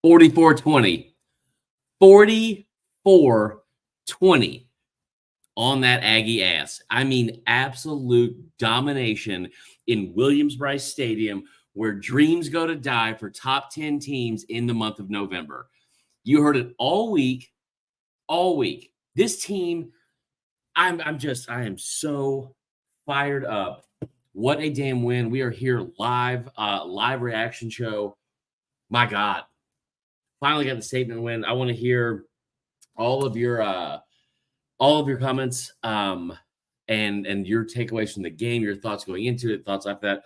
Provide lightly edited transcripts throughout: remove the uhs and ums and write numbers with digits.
44-20. 44-20 on that Aggie ass. I mean, absolute domination in Williams-Brice Stadium, where dreams go to die for top 10 teams in the month of November. You heard it all week. All week. This team, I am so fired up. What a damn win. We are here live reaction show. My God. Finally got the statement win. I want to hear all of your comments and your takeaways from the game, your thoughts going into it, thoughts after that.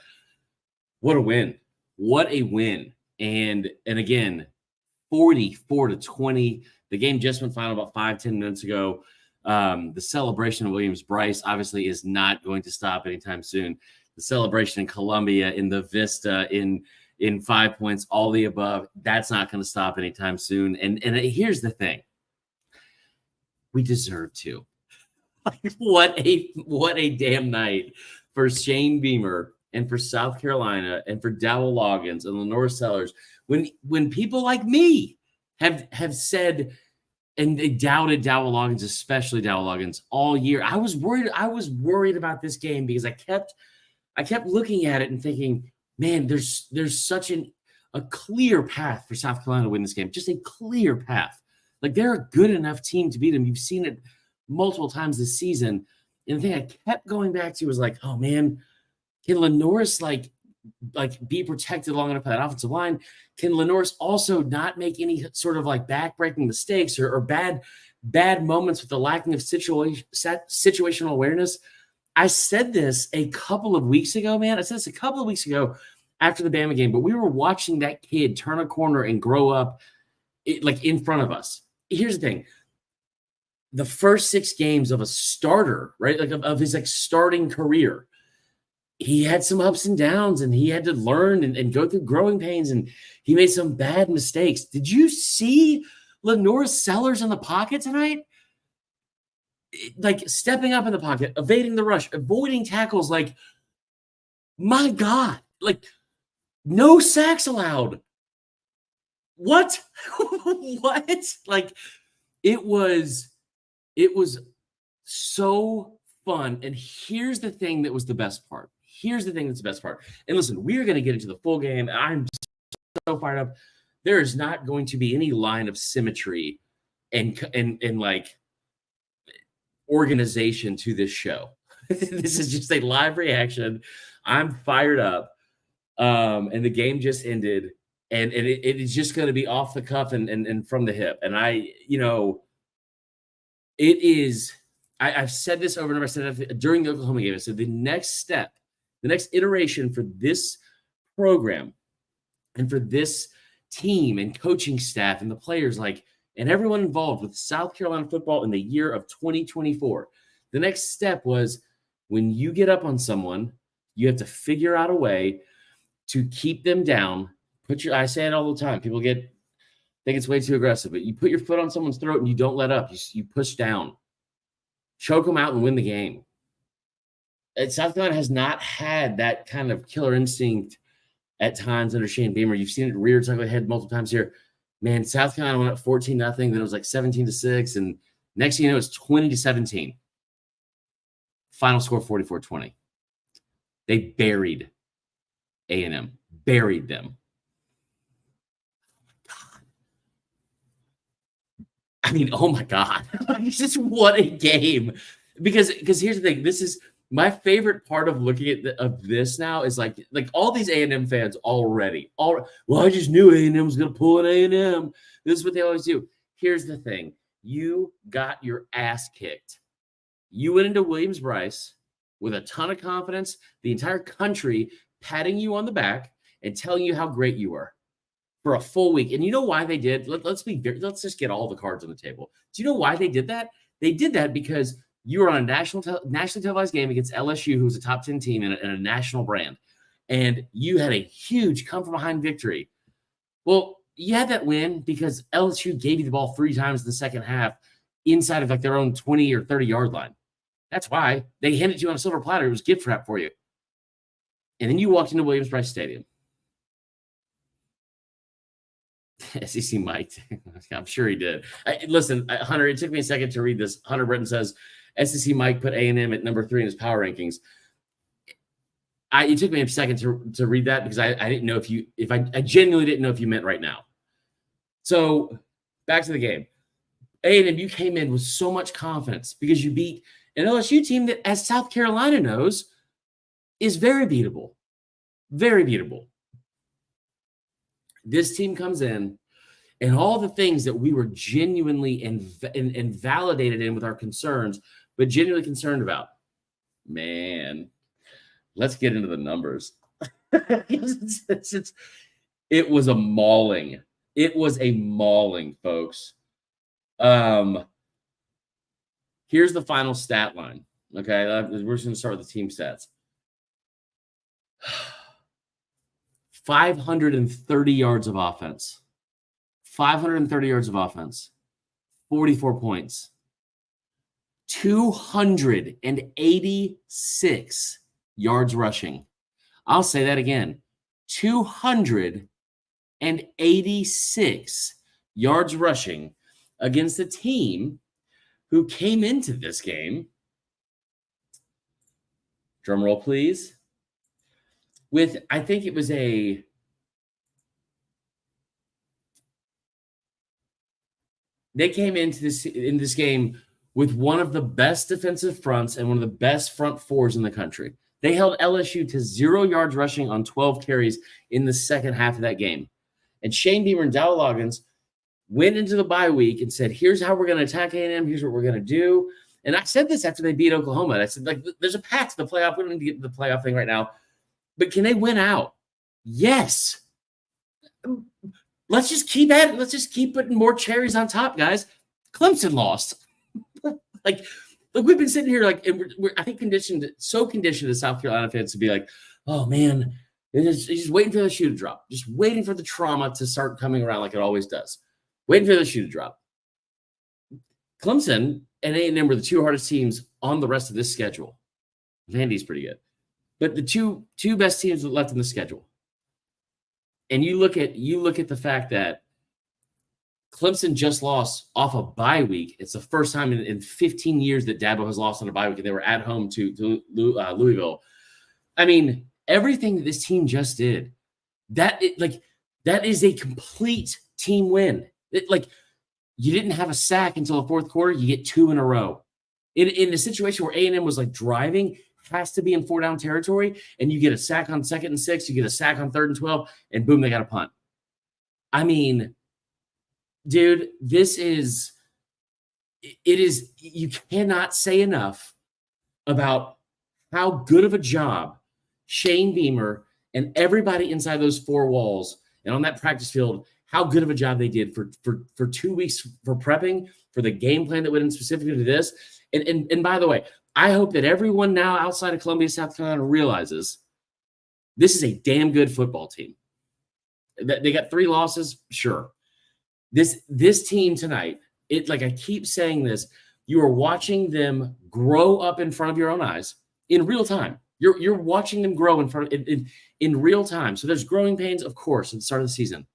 What a win. What a win. And again, 44-20. The game just went final about 5-10 minutes ago. The celebration of Williams-Brice obviously is not going to stop anytime soon. The celebration in Columbia, in the Vista, in 5 Points, all the above, that's not going to stop anytime soon. And here's the thing. We deserve to. What a damn night for Shane Beamer and for South Carolina and for Dowell Loggins and Lenore Sellers. When people like me have said, and they doubted Dowell Loggins, especially Dowell Loggins, all year, I was worried about this game because I kept looking at it and thinking, man, there's such a clear path for South Carolina to win this game. Just a clear path. Like, they're a good enough team to beat them. You've seen it multiple times this season. And the thing I kept going back to was like, oh man, can Lenoris like be protected long enough by that offensive line? Can Lenoris also not make any sort of like backbreaking mistakes or bad moments with the lacking of situational awareness? I said this a couple of weeks ago, man. I said this a couple of weeks ago after the Bama game, but we were watching that kid turn a corner and grow up like in front of us. Here's the thing. The first 6 games of a starter, right? Like of his like starting career, he had some ups and downs and he had to learn and go through growing pains and he made some bad mistakes. Did you see Lenore Sellers in the pocket tonight? Like stepping up in the pocket, evading the rush, avoiding tackles. Like, my God, like no sacks allowed. What? What? Like, it was so fun. And here's the thing that was the best part. Here's the thing that's the best part. And listen, we're going to get into the full game. I'm so fired up. There is not going to be any line of symmetry and like organization to this show. This is just a live reaction. I'm fired up. And the game just ended. And it is just going to be off the cuff and from the hip. And it is, I've said this over and over. I said it during the Oklahoma game. I said the next step, the next iteration for this program and for this team and coaching staff and the players, like, and everyone involved with South Carolina football in the year of 2024, the next step was when you get up on someone, you have to figure out a way to keep them down. I say it all the time. People think it's way too aggressive, but you put your foot on someone's throat and you don't let up. You push down, choke them out and win the game. And South Carolina has not had that kind of killer instinct at times under Shane Beamer. You've seen it rear its ugly head multiple times here. Man, South Carolina went up 14-0, then it was like 17-6, and next thing you know, it's 20-17. Final score 44-20. They buried A&M, buried them. I mean, oh my God. Just what a game. Because here's the thing. This is my favorite part of looking at this now is like all these A&M fans already. Well, I just knew A&M was going to pull an A&M. This is what they always do. Here's the thing. You got your ass kicked. You went into Williams-Brice with a ton of confidence, the entire country patting you on the back and telling you how great you are for a full week. And you know why they did? Let's just get all the cards on the table. Do you know why they did that? They did that because you were on a nationally televised game against LSU, who's a top 10 team and a national brand, and you had a huge come-from-behind victory. Well, you had that win because LSU gave you the ball 3 times in the second half inside of like their own 20 or 30-yard line. That's why they handed it to you on a silver platter. It was gift wrap for you. And then you walked into Williams-Brice Stadium. SEC Mike. I'm sure he did. Listen, Hunter, it took me a second to read this. Hunter Britton says SEC Mike put A&M at number 3 in his power rankings. It took me a second to read that because I didn't know I genuinely didn't know if you meant right now. So back to the game. A&M, you came in with so much confidence because you beat an LSU team that, as South Carolina knows, is very beatable. Very beatable. This team comes in, and all the things that we were genuinely and validated in with our concerns, but genuinely concerned about, man, let's get into the numbers. It was a mauling. It was a mauling, folks. Here's the final stat line. Okay, we're just going to start with the team stats. 530 yards of offense. 530 yards of offense. 44 points. 286 yards rushing. I'll say that again. 286 yards rushing against a team who came into this game, drum roll please, with, I think it was they came into this game with one of the best defensive fronts and one of the best front fours in the country. They held LSU to 0 yards rushing on 12 carries in the second half of that game. And Shane Beamer and Dowell Loggins went into the bye week and said, here's how we're going to attack A&M. Here's what we're going to do. And I said this after they beat Oklahoma. I said, like, there's a path to the playoff. We don't need to get to the playoff thing right now. But can they win out? Yes. Let's just keep at it. Let's just keep putting more cherries on top, guys. Clemson lost. like we've been sitting here, like, and we're I think so conditioned as South Carolina fans to be like, oh man, it's just waiting for the shoe to drop, just waiting for the trauma to start coming around like it always does, waiting for the shoe to drop. Clemson and A&M were the two hardest teams on the rest of this schedule. Vandy's pretty good, but the two best teams left in the schedule. And you look at the fact that Clemson just lost off a bye week. It's the first time in 15 years that Dabo has lost on a bye week, and they were at home to Louisville. I mean, everything that this team just did, that is a complete team win. You didn't have a sack until the fourth quarter. You get 2 in a row. In a situation where A&M was like driving, has to be in 4-down territory, and you get a sack on 2nd and 6, you get a sack on 3rd and 12, and boom, they got a punt. I mean, dude, you cannot say enough about how good of a job Shane Beamer and everybody inside those 4 walls and on that practice field, how good of a job they did for 2 weeks for prepping for the game plan that went in specifically to this. And by the way, I hope that everyone now outside of Columbia, South Carolina realizes this is a damn good football team. They got 3 losses, sure. This team tonight, I keep saying this, you are watching them grow up in front of your own eyes in real time. You're watching them grow in real time. So there's growing pains, of course, at the start of the season.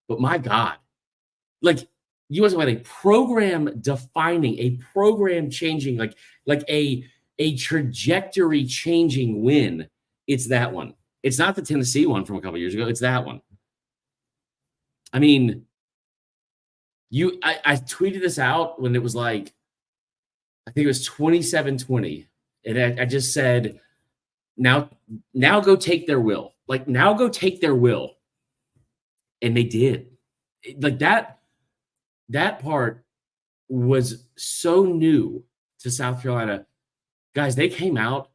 But my God, you want to have a program defining, a program changing, like a trajectory changing win. It's that one. It's not the Tennessee one from a couple years ago. It's that one. I mean, I tweeted this out when it was I think it was 27-20. And I just said, now go take their will. Now go take their will. And they did. That part was so new to South Carolina. Guys, they came out,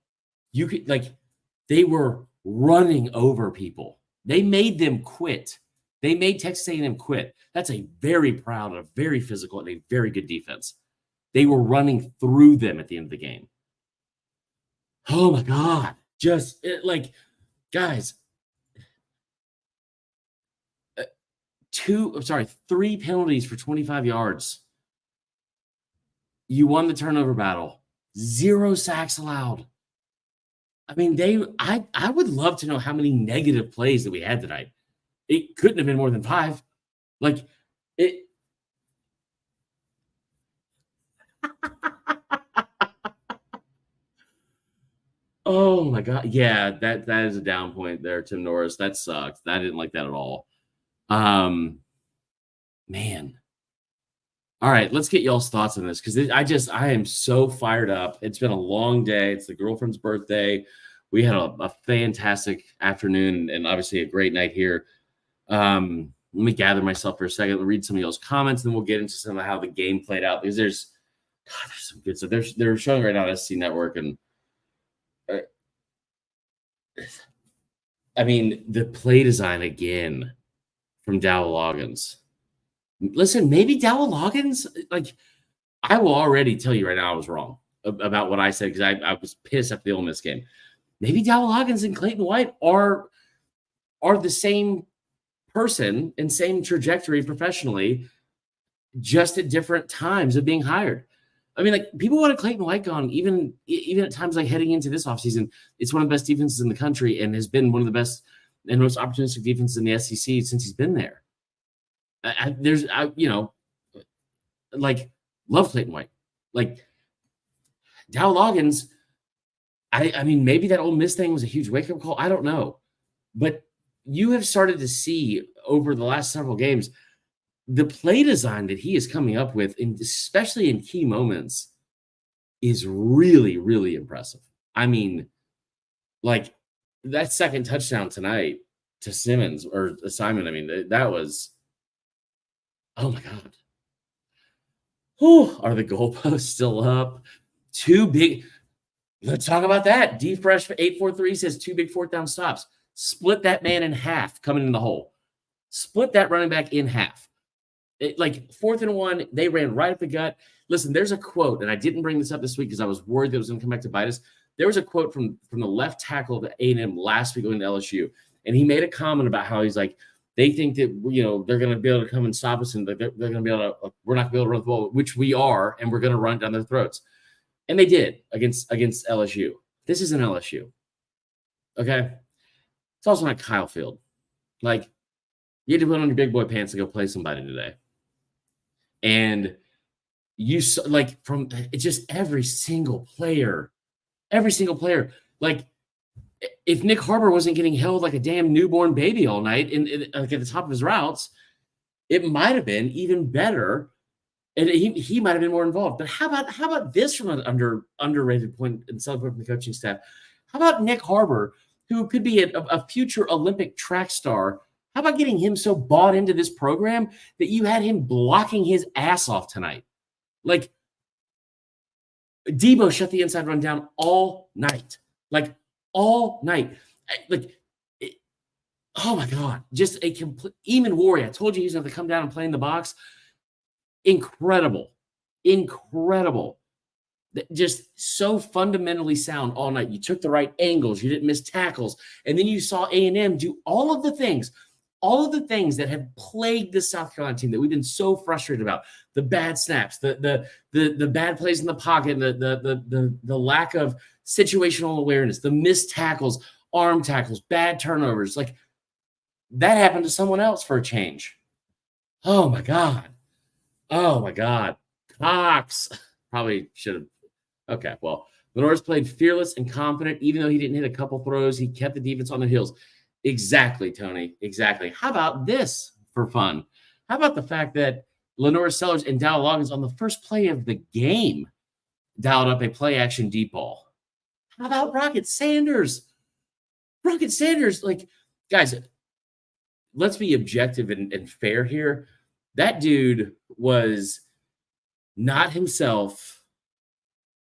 they were running over people. They made them quit. They made Texas A&M quit. That's a very proud, a very physical, and a very good defense. They were running through them at the end of the game. Oh my God. Guys, 3 penalties for 25 yards. You won the turnover battle. 0 sacks allowed. I mean, I would love to know how many negative plays that we had tonight. It couldn't have been more than 5. Like it. Oh my God. Yeah, that is a down point there, Tim Norris. That sucked. I didn't like that at all. Um, man. All right, let's get y'all's thoughts on this because I am so fired up. It's been a long day. It's the girlfriend's birthday. We had a fantastic afternoon and obviously a great night here. Let me gather myself for a second. We'll read some of y'all's comments, and then we'll get into some of how the game played out because there's some good stuff. They're showing right now on SC Network, and uh, I mean the play design again from Dow Loggins. Listen, maybe Dow Loggins, like I will already tell you right now I was wrong about what I said because I was pissed at the Ole Miss game. Maybe Dow Loggins and Clayton White are the same person and same trajectory professionally, just at different times of being hired. I mean, like people wanted Clayton White gone, even at times like heading into this offseason. It's one of the best defenses in the country and has been one of the best and most opportunistic defenses in the SEC since he's been there. Like love Clayton White, like Dow Loggins. I mean, maybe that Ole Miss thing was a huge wake up call. I don't know, but you have started to see over the last several games the play design that he is coming up with, and especially in key moments, is really, really impressive. I mean, like that second touchdown tonight to Simmons or Simon. I mean, that was. Oh my God. Whew, are the goalposts still up? Too big. Let's talk about that. D Fresh 843 says 2 big fourth down stops. Split that man in half coming in the hole. Split that running back in half. Like 4th and 1, they ran right up the gut. Listen, there's a quote, and I didn't bring this up this week because I was worried that it was going to come back to bite us. There was a quote from the left tackle of A&M last week going to LSU, and he made a comment about how he's like, they think that, they're going to be able to come and stop us, and they're going to be able to, we're not going to be able to run the ball, which we are, and we're going to run down their throats. And they did against LSU. This isn't LSU. Okay? It's also not Kyle Field. Like, you had to put on your big boy pants to go play somebody today. And you saw, like, from just every single player, like, if Nick Harbor wasn't getting held like a damn newborn baby all night like at the top of his routes, it might have been even better, and he might have been more involved. But how about this from an underrated point and celebrate from the coaching staff? How about Nick Harbor, who could be a future Olympic track star? How about getting him so bought into this program that you had him blocking his ass off tonight? Like, Debo shut the inside run down all night. Like, all night. Oh my God. Just a complete Eamon Warrior. I told you he's going to come down and play in the box. Incredible. Just so fundamentally sound all night. You took the right angles. You didn't miss tackles. And then you saw A&M do all of the things that have plagued the South Carolina team that we've been so frustrated about. The bad snaps, the bad plays in the pocket, the lack of situational awareness, the missed tackles, arm tackles, bad turnovers. Like, that happened to someone else for a change. Oh my God. Cox probably should have. Okay, well, Lenore's played fearless and confident. Even though he didn't hit a couple throws, he kept the defense on their heels. Exactly, Tony. Exactly. How about this for fun? How about the fact that Lenore Sellers and Dow Loggins on the first play of the game dialed up a play action deep ball? How about Rocket Sanders? Like, guys, let's be objective and fair here. That dude was not himself,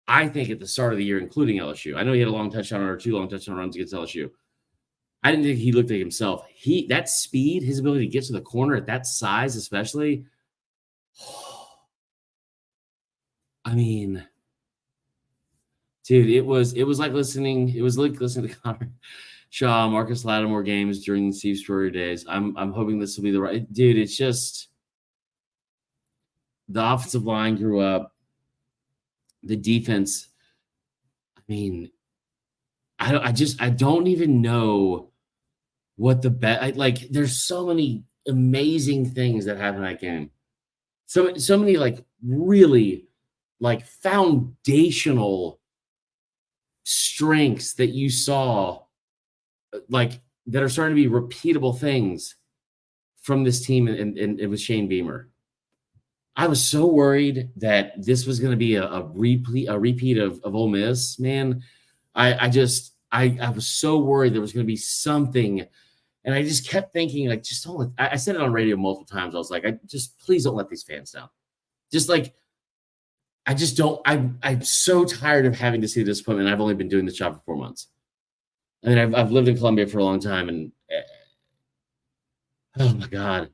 I think, at the start of the year, including LSU. I know he had a long touchdown or 2 long touchdown runs against LSU. I didn't think he looked like himself. That speed, his ability to get to the corner at that size, especially. I mean, dude, it was like listening. It was like listening to Connor Shaw, Marcus Lattimore games during the Steve Spurrier days. I'm hoping this will be the right dude. It's just the offensive line grew up. The defense. I mean, I don't even know what the bet. Like, there's so many amazing things that happened in that game. So many like really like foundational strengths that you saw, like that are starting to be repeatable things from this team and with Shane Beamer. I was so worried that this was going to be a repeat of Ole Miss, man. I was so worried there was going to be something, and I just kept thinking, like, just don't let, I said it on radio multiple times. I was like, please don't let these fans down. Just like, I just don't, I'm so tired of having to see disappointment. I've only been doing this job for 4 months. I mean, I've lived in Columbia for a long time, and oh my God.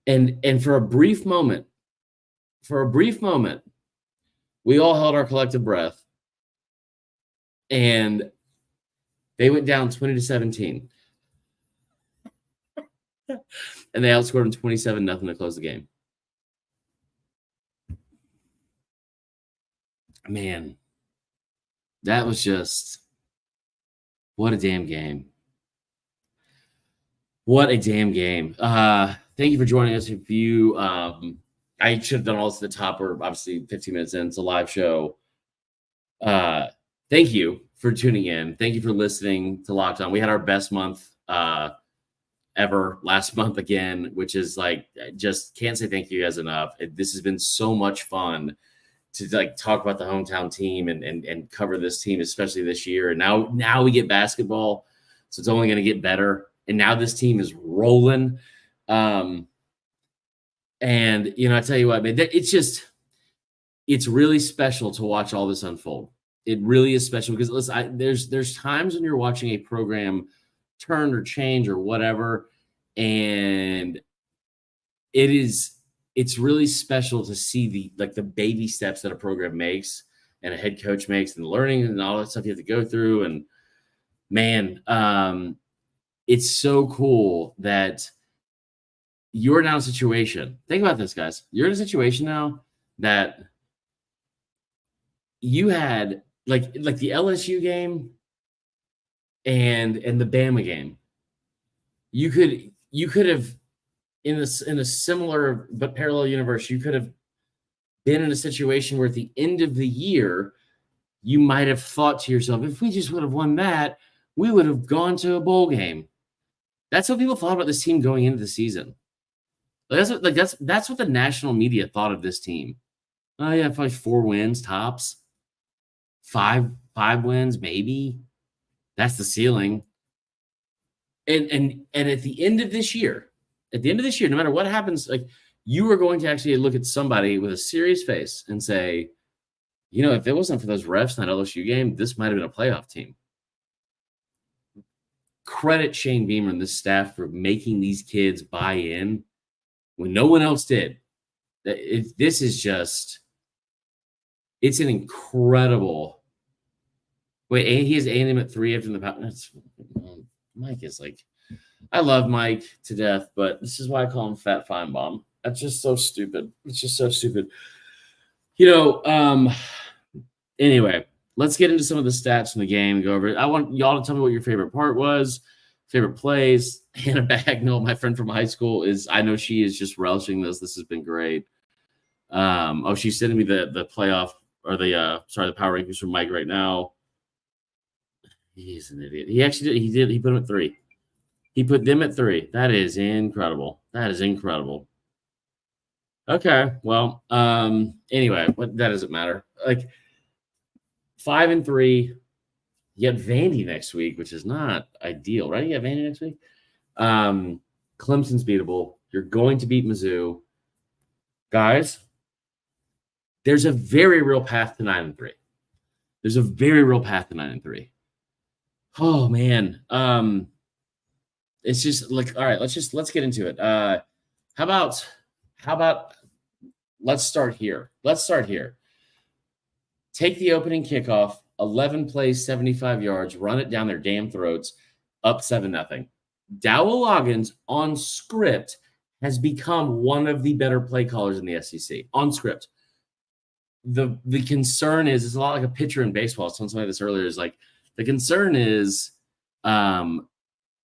And for a brief moment, we all held our collective breath, and they went down 20-17. And they outscored them 27-0 to close the game. Man, that was just, what a damn game. What a damn game. Thank you for joining us. If you, I should have done all this at the top. We're obviously 15 minutes in. It's a live show. Thank you for tuning in. Thank you for listening to Locked On. We had our best month ever last month again, which is like, just can't say thank you guys enough. This has been so much fun to like talk about the hometown team and cover this team, especially this year. And now we get basketball, so it's only going to get better. And now this team is rolling. And I tell you what, man, it's really special to watch all this unfold. It really is special because listen, there's times when you're watching a program turn or change or whatever, and it's really special to see the baby steps that a program makes and a head coach makes, and learning and all that stuff you have to go through. And man, it's so cool that you're now in a situation. Think about this, guys. You're in a situation now that you had like the LSU game and the Bama game. You could have in a similar but parallel universe, you could have been in a situation where at the end of the year, you might have thought to yourself, if we just would have won that, we would have gone to a bowl game. That's what people thought about this team going into the season. That's what the national media thought of this team. Oh yeah, probably 4 wins tops, 5 wins maybe. That's the ceiling. And at the end of this year, no matter what happens, like, you are going to actually look at somebody with a serious face and say, if it wasn't for those refs in that LSU game, this might have been a playoff team. Credit Shane Beamer and this staff for making these kids buy in when no one else did. This is just, it's an incredible. Wait, he has A&M at 3 after the Mike is like, I love Mike to death, but this is why I call him Fat Feinbaum. That's just so stupid. It's just so stupid. Anyway, let's get into some of the stats from the game and go over it. I want y'all to tell me what your favorite part was, favorite plays. Hannah Bagnall, my friend from high school, I know she is just relishing this. This has been great. She's sending me the playoff or the power rankings from Mike right now. He's an idiot. He actually did. He put them at 3. He put them at 3. That is incredible. Okay. Well, anyway, that doesn't matter. Like 5-3. You have Vandy next week, which is not ideal, right? You have Vandy next week. Clemson's beatable. You're going to beat Mizzou. Guys, there's a very real path to 9-3. Oh man. It's just like, all right, let's get into it. How about let's start here. Take the opening kickoff, 11 plays, 75 yards, run it down their damn throats, up 7-0. Dowell Loggins on script has become one of the better play callers in the SEC. On script. The concern is, it's a lot like a pitcher in baseball. I was telling somebody this earlier, is like, the concern is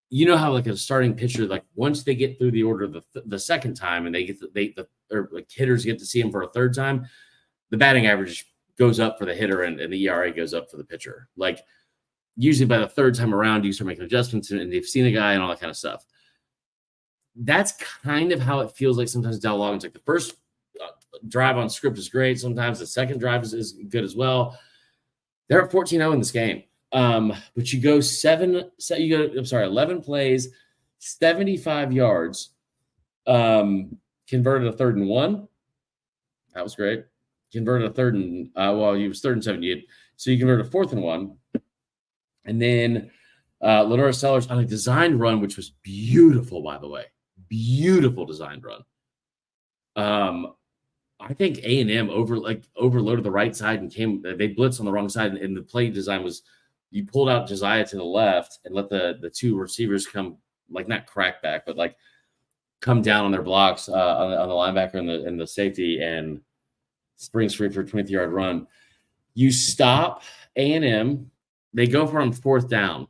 you know how like a starting pitcher, like once they get through the order the second time and they get or like hitters get to see him for a third time, the batting average goes up for the hitter and the ERA goes up for the pitcher. Like usually by the third time around, you start making adjustments and they've seen a guy and all that kind of stuff. That's kind of how it feels like sometimes Del Loggins. Like the first drive on script is great. Sometimes the second drive is good as well. They're at 14-0 in this game. But you go 11 plays, 75 yards, converted a 3rd and 1. That was great. Converted a 3rd and you was 3rd and 7. So you converted a 4th and 1. And then Lenora Sellers on a designed run, which was beautiful, by the way. Beautiful designed run. I think A&M overloaded the right side and they blitzed on the wrong side, and the play design was you pulled out Josiah to the left and let the two receivers come, like not crack back, but like come down on their blocks on the linebacker and the safety, and springs free for a 20-yard run. You stop A&M, they go for on 4th down.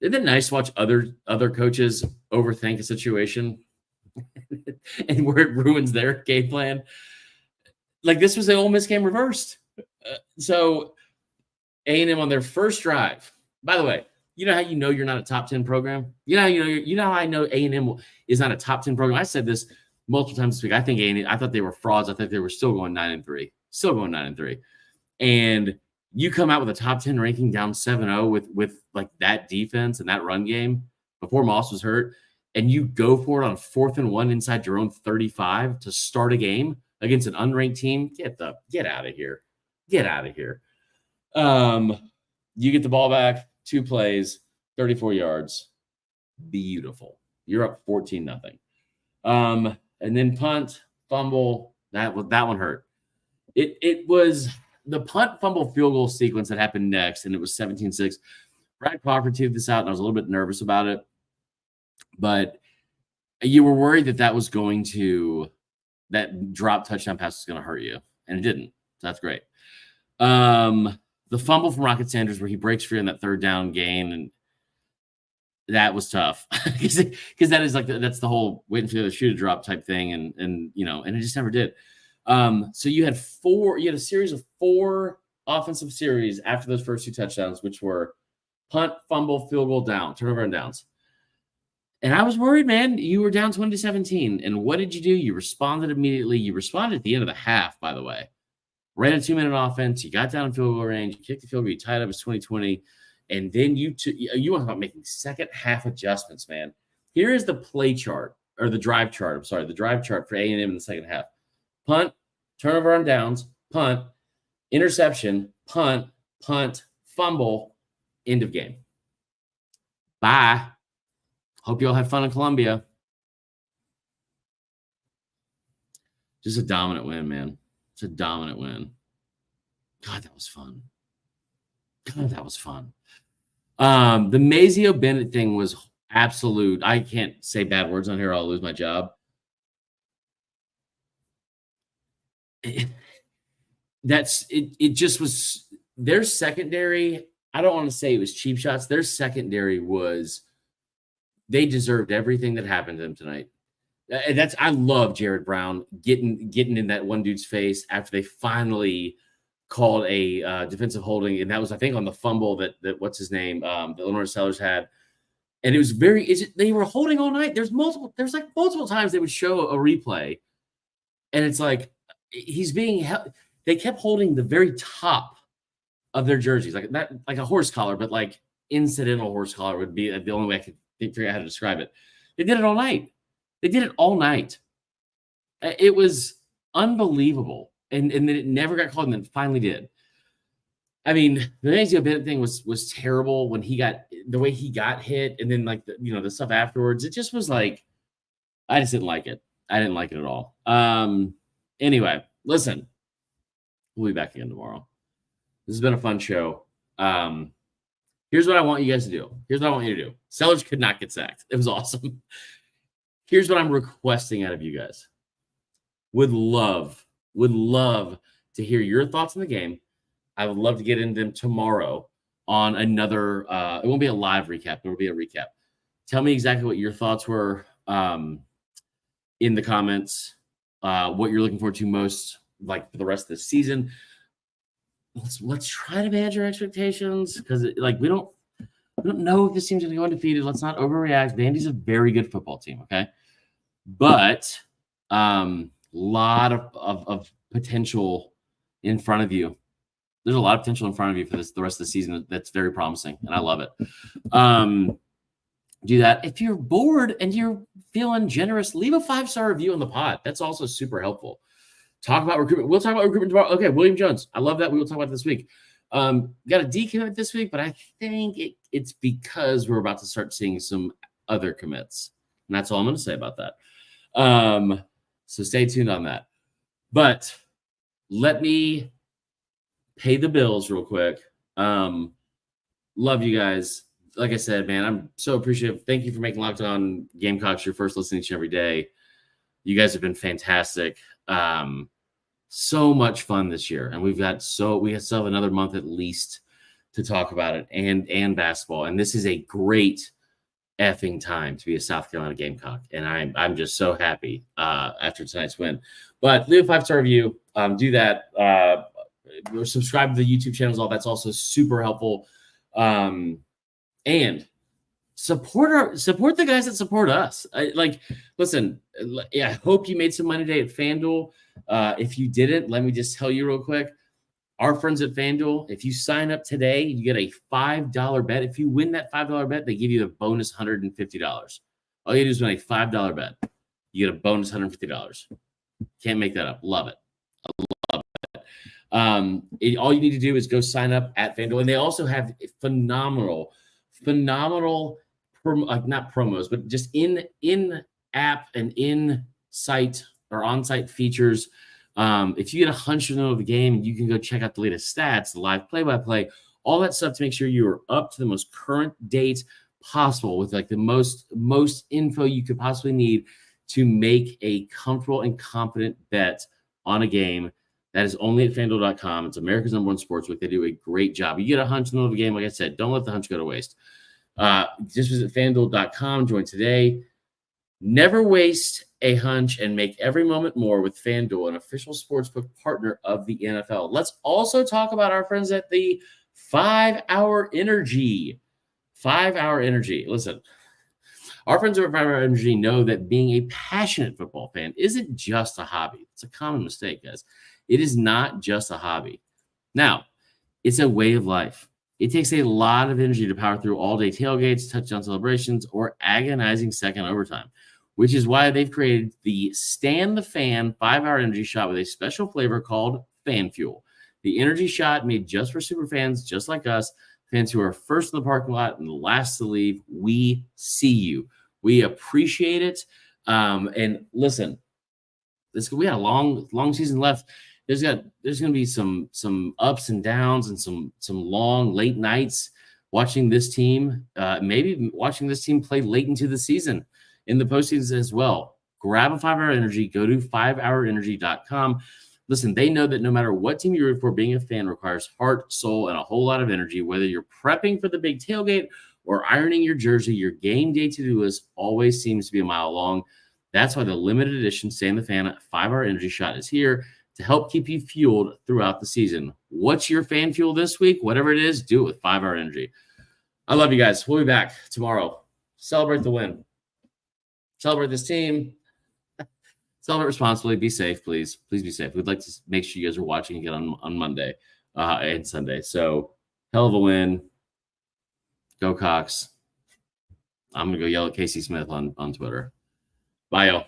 Isn't it nice to watch other coaches overthink a situation and where it ruins their game plan? Like this was the Ole Miss game reversed. So A&M on their first drive. By the way, you know how you're not a top 10 program? You know how I know A&M is not a top 10 program? I said this multiple times this week. I think A&M, I thought they were frauds. I thought they were still going 9-3. Still going 9-3. And you come out with a top 10 ranking down 7-0 with like that defense and that run game before Moss was hurt, and you go for it on 4th and 1 inside your own 35 to start a game against an unranked team. Get out of here. Get out of here. You get the ball back, 2 plays, 34 yards. Beautiful. You're up 14-0. And then punt, fumble, that one hurt. It was the punt, fumble, field goal sequence that happened next, and it was 17-6. Brad Crawford teed this out, and I was a little bit nervous about it. But you were worried that drop touchdown pass was going to hurt you, and it didn't. So that's great. The fumble from Rocket Sanders where he breaks free on that 3rd down gain, and that was tough because that is that's the whole waiting for the other shoe to drop type thing, and it just never did. So you had a series of 4 offensive series after those first 2 touchdowns, which were punt, fumble, field goal, down, turnover, and downs. And I was worried, man. You were down 20-17. And what did you do? You responded immediately. You responded at the end of the half, by the way. Ran a 2-minute offense. You got down in field goal range. You kicked the field goal. You tied up as 20-20. And then you want about making second half adjustments, man. Here is the play chart, or the drive chart. I'm sorry, the drive chart for A&M in the second half. Punt, turnover on downs, punt, interception, punt, fumble, end of game. Bye. Hope you all have fun in Columbia. Just a dominant win, man. It's a dominant win. God, that was fun. The Mazio Bennett thing was absolute. I can't say bad words on here. I'll lose my job. It just was their secondary. I don't want to say it was cheap shots. Their secondary was, they deserved everything that happened to them tonight. I love Jared Brown getting in that one dude's face after they finally called a defensive holding, and that was, I think, on the fumble that what's his name, that Lenore Sellers had. And it was they were holding all night. There's multiple times they would show a replay, and it's like he's being held. They kept holding the very top of their jerseys, like that, like a horse collar, but like incidental horse collar would be the only way I could figure out how to describe it. They did it all night. It was unbelievable. And then it never got called, and then it finally did. I mean, the Mazio Bennett thing was terrible when the way he got hit, and then like the stuff afterwards. It just was like, I just didn't like it. I didn't like it at all. Anyway, listen, we'll be back again tomorrow. This has been a fun show. Here's what I want you guys to do. Here's what I want you to do. Sellers could not get sacked. It was awesome. Here's what I'm requesting out of you guys. Would love to hear your thoughts on the game. I would love to get into them tomorrow on another. It won't be a live recap. It will be a recap. Tell me exactly what your thoughts were in the comments. What you're looking forward to most, like for the rest of the season. Let's try to manage our expectations because we don't know if this team's going to go undefeated. Let's not overreact. Vandy's a very good football team, okay? But lot of potential in front of you. There's a lot of potential in front of you for the rest of the season. That's very promising, and I love it. Do that. If you're bored and you're feeling generous, leave a 5-star review on the pod. That's also super helpful. Talk about recruitment. We'll talk about recruitment tomorrow. Okay, William Jones. I love that. We will talk about this week. Got a decommit this week, but I think it's because we're about to start seeing some other commits. And that's all I'm going to say about that. So stay tuned on that. But let me pay the bills real quick. Love you guys. Like I said, man, I'm so appreciative. Thank you for making Locked On Gamecocks your first listen each and every day. You guys have been fantastic. So much fun this year, and we still have another month at least to talk about it and basketball. And this is a great effing time to be a South Carolina Gamecock, and I'm just so happy after tonight's win. But leave a 5-star review. Do that. Subscribe to the YouTube channels. All that's also super helpful. And support the guys that support us. Listen, I hope you made some money today at FanDuel. If you didn't, let me just tell you real quick. Our friends at FanDuel, if you sign up today, you get a $5 bet. If you win that $5 bet, they give you a bonus $150. All you do is win a $5 bet. You get a bonus $150. Can't make that up. Love it. I love it. All you need to do is go sign up at FanDuel. And they also have phenomenal not promos, but just in-app and in-site or on-site features. If you get a hunch to know the game, you can go check out the latest stats, the live play-by-play, all that stuff to make sure you are up to the most current date possible with the most info you could possibly need to make a comfortable and confident bet on a game. That is only at FanDuel.com. It's America's #1 sportsbook. They do a great job. You get a hunch in the middle of a game. Like I said, don't let the hunch go to waste. Just visit FanDuel.com. Join today. Never waste a hunch and make every moment more with FanDuel, an official sportsbook partner of the NFL. Let's also talk about our friends at the 5-Hour Energy. 5-Hour Energy. Listen, our friends over at 5-Hour Energy know that being a passionate football fan isn't just a hobby. It's a common mistake, guys. It is not just a hobby. Now, it's a way of life. It takes a lot of energy to power through all-day tailgates, touchdown celebrations, or agonizing second overtime, which is why they've created the Stand the Fan 5-Hour Energy Shot with a special flavor called Fan Fuel. The energy shot made just for super fans just like us, fans who are first in the parking lot and last to leave. We see you. We appreciate it. And listen, we got a long season left. There's going to be some ups and downs and some long late nights watching this team, maybe watching this team play late into the season in the postseason as well. Grab a 5-Hour Energy. Go to 5hourenergy.com. Listen, they know that no matter what team you root for, being a fan requires heart, soul, and a whole lot of energy. Whether you're prepping for the big tailgate or ironing your jersey, your game day to-do list always seems to be a mile long. That's why the limited edition Stand the Fan 5-Hour Energy Shot is here to help keep you fueled throughout the season. What's your fan fuel this week? Whatever it is, do it with 5-Hour Energy. I love you guys. We'll be back tomorrow. Celebrate the win. Celebrate this team. Celebrate responsibly. Be safe, please. Please be safe. We'd like to make sure you guys are watching again on Monday and Sunday. So, hell of a win. Go Cox. I'm going to go yell at Casey Smith on Twitter. Bye, y'all.